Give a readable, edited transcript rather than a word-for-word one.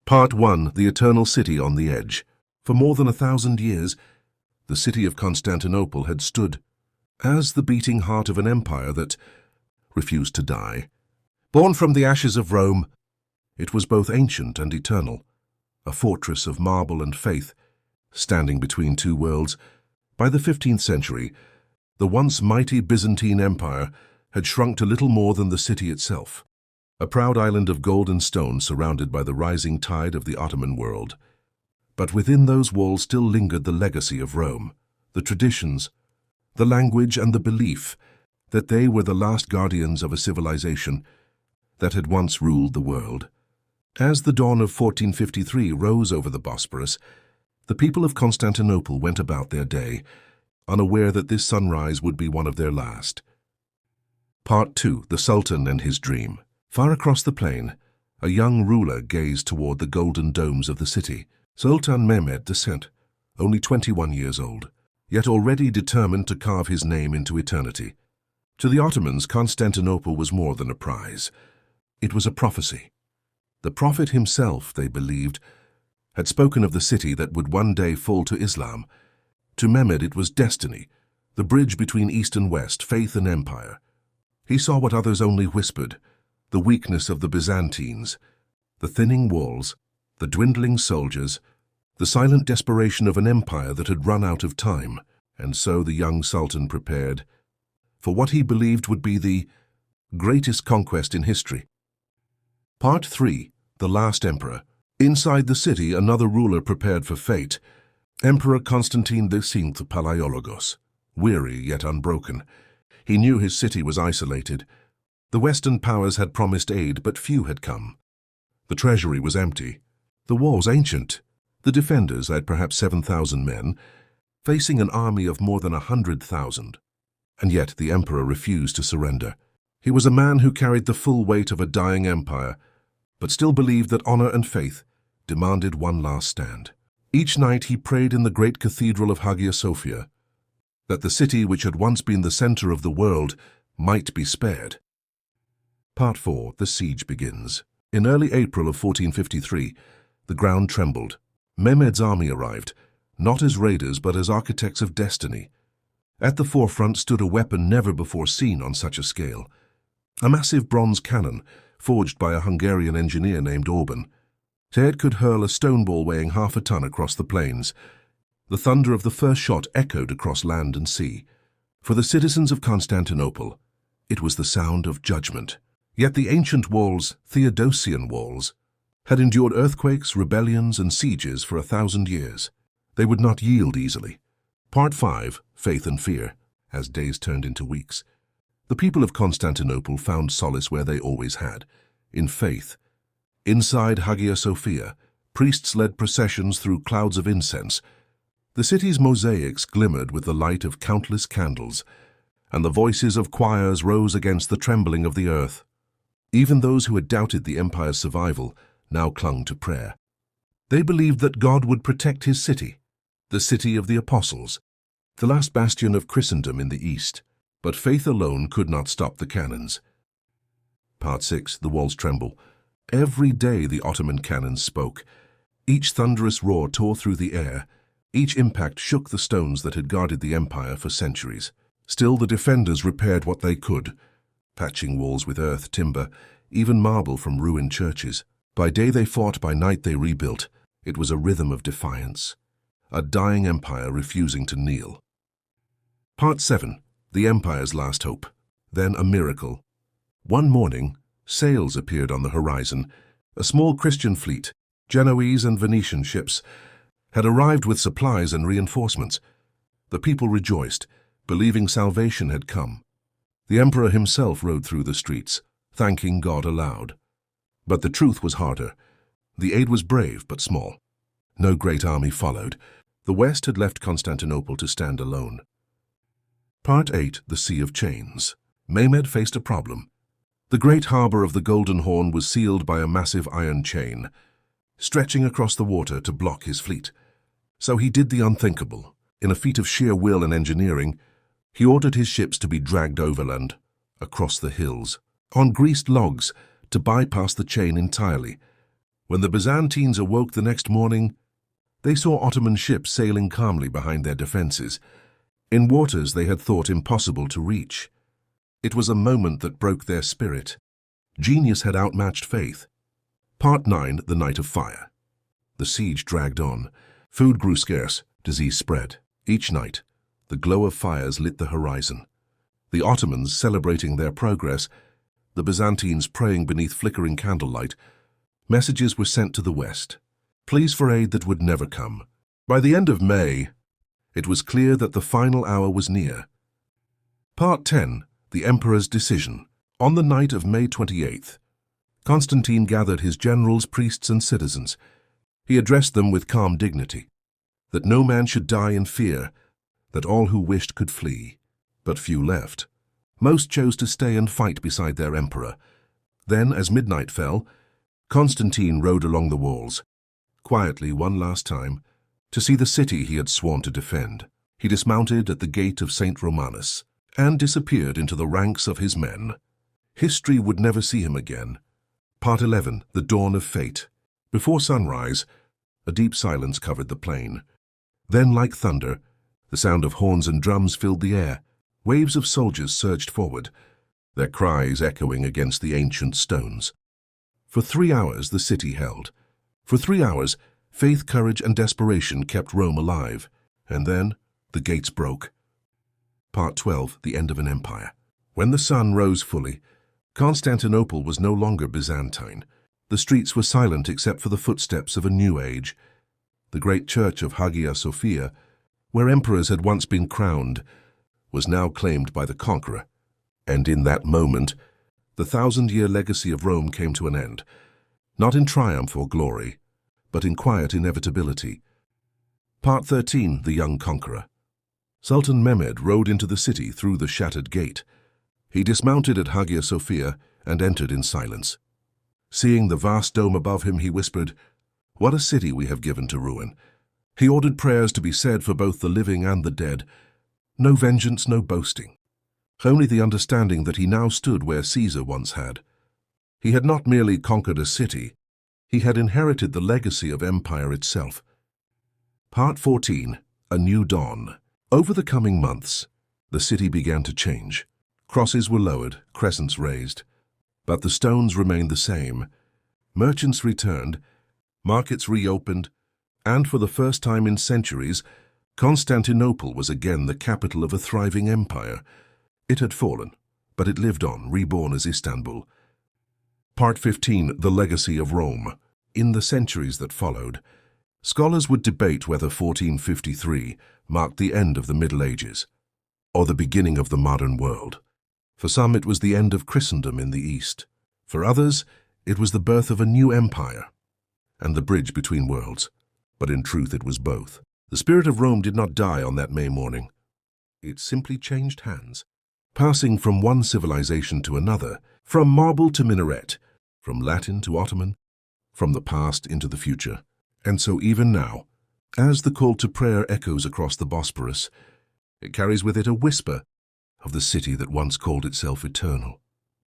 Part 1. The Eternal City on the Edge. For more than 1,000 years, the city of Constantinople had stood as the beating heart of an empire that refused to die. Born from the ashes of Rome, it was both ancient and eternal, a fortress of marble and faith, standing between two worlds. By the 15th century, the once mighty Byzantine Empire had shrunk to little more than the city itself, a proud island of gold and stone surrounded by the rising tide of the Ottoman world. But within those walls still lingered the legacy of Rome, the traditions, the language and the belief that they were the last guardians of a civilization that had once ruled the world. As the dawn of 1453 rose over the Bosporus, the people of Constantinople went about their day, unaware that this sunrise would be one of their last. Part 2. The Sultan and His Dream. Far across the plain, a young ruler gazed toward the golden domes of the city. Sultan Mehmed descent, only 21 years old, yet already determined to carve his name into eternity. To the Ottomans, Constantinople was more than a prize. It was a prophecy. The prophet himself, they believed, had spoken of the city that would one day fall to Islam. To Mehmed it was destiny, the bridge between East and West, faith and empire. He saw what others only whispered, the weakness of the Byzantines, the thinning walls, the dwindling soldiers, the silent desperation of an empire that had run out of time. And so the young sultan prepared for what he believed would be the greatest conquest in history. Part 3. The Last Emperor. Inside the city, another ruler prepared for fate, Emperor Constantine X Palaiologos. Weary yet unbroken, he knew his city was isolated. The Western powers had promised aid, but few had come. The treasury was empty, the walls ancient, the defenders had perhaps 7,000 men, facing an army of more than 100,000. And yet the emperor refused to surrender. He was a man who carried the full weight of a dying empire, but still believed that honor and faith demanded one last stand. Each night he prayed in the great cathedral of Hagia Sophia that the city which had once been the center of the world might be spared. Part 4. The siege begins. In early April of 1453, the ground trembled. Mehmed's army arrived, not as raiders but as architects of destiny. At the forefront stood a weapon never before seen on such a scale, a massive bronze cannon forged by a Hungarian engineer named Orban. It could hurl a stone ball weighing half a ton across the plains. The thunder of the first shot echoed across land and sea. For the citizens of Constantinople, it was the sound of judgment. Yet the ancient walls, Theodosian walls, had endured earthquakes, rebellions, and sieges for 1,000 years. They would not yield easily. Part 5. Faith and Fear. As days turned into weeks, the people of Constantinople found solace where they always had, in faith. Inside Hagia Sophia, priests led processions through clouds of incense. The city's mosaics glimmered with the light of countless candles, and the voices of choirs rose against the trembling of the earth. Even those who had doubted the empire's survival now clung to prayer. They believed that God would protect his city, the city of the apostles, the last bastion of Christendom in the East. But faith alone could not stop the cannons. Part 6. The walls tremble. Every day the Ottoman cannons spoke. Each thunderous roar tore through the air. Each impact shook the stones that had guarded the empire for centuries. Still the defenders repaired what they could, patching walls with earth, timber, even marble from ruined churches. By day they fought, by night they rebuilt. It was a rhythm of defiance, a dying empire refusing to kneel. Part 7. The empire's last hope. Then a miracle. One morning, sails appeared on the horizon. A small Christian fleet, Genoese and Venetian ships, had arrived with supplies and reinforcements. The people rejoiced, believing salvation had come. The emperor himself rode through the streets, thanking God aloud. But the truth was harder. The aid was brave but small. No great army followed. The West had left Constantinople to stand alone. Part 8. The Sea of Chains. Mehmed faced a problem. The great harbor of the Golden Horn was sealed by a massive iron chain, stretching across the water to block his fleet. So he did the unthinkable. In a feat of sheer will and engineering, he ordered his ships to be dragged overland, across the hills, on greased logs, to bypass the chain entirely. When the Byzantines awoke the next morning, they saw Ottoman ships sailing calmly behind their defenses, in waters they had thought impossible to reach. It was a moment that broke their spirit. Genius had outmatched faith. Part 9, The Night of Fire. The siege dragged on. Food grew scarce, disease spread. Each night, the glow of fires lit the horizon. The Ottomans celebrating their progress, the Byzantines praying beneath flickering candlelight. Messages were sent to the west, pleas for aid that would never come. By the end of May, it was clear that the final hour was near. Part 10, The Emperor's Decision. On the night of May 28th, Constantine gathered his generals, priests, and citizens. He addressed them with calm dignity, that no man should die in fear, that all who wished could flee. But few left. Most chose to stay and fight beside their emperor. Then, as midnight fell, Constantine rode along the walls, quietly one last time, to see the city he had sworn to defend. He dismounted at the gate of St. Romanus and disappeared into the ranks of his men. History would never see him again. Part 11, The Dawn of Fate. Before sunrise, a deep silence covered the plain. Then, like thunder, the sound of horns and drums filled the air. Waves of soldiers surged forward, their cries echoing against the ancient stones. For 3 hours the city held. For 3 hours, faith, courage, and desperation kept Rome alive. And then, the gates broke. Part 12, The End of an Empire. When the sun rose fully, Constantinople was no longer Byzantine. The streets were silent except for the footsteps of a new age. The great church of Hagia Sophia, where emperors had once been crowned, was now claimed by the conqueror. And in that moment, the 1,000-year legacy of Rome came to an end, not in triumph or glory, but in quiet inevitability. Part 13, The Young Conqueror. Sultan Mehmed rode into the city through the shattered gate. He dismounted at Hagia Sophia and entered in silence. Seeing the vast dome above him, he whispered, "What a city we have given to ruin." He ordered prayers to be said for both the living and the dead. No vengeance, no boasting. Only the understanding that he now stood where Caesar once had. He had not merely conquered a city, he had inherited the legacy of empire itself. Part 14, A New Dawn. Over the coming months, the city began to change. Crosses were lowered, crescents raised. But the stones remained the same. Merchants returned, markets reopened, and for the first time in centuries, Constantinople was again the capital of a thriving empire. It had fallen, but it lived on, reborn as Istanbul. Part 15, The Legacy of Rome. In the centuries that followed, scholars would debate whether 1453 marked the end of the Middle Ages, or the beginning of the modern world. For some, it was the end of Christendom in the East. For others, it was the birth of a new empire and the bridge between worlds. But in truth, it was both. The spirit of Rome did not die on that May morning. It simply changed hands, passing from one civilization to another, from marble to minaret, from Latin to Ottoman, from the past into the future. And so even now, as the call to prayer echoes across the Bosporus, it carries with it a whisper of the city that once called itself eternal.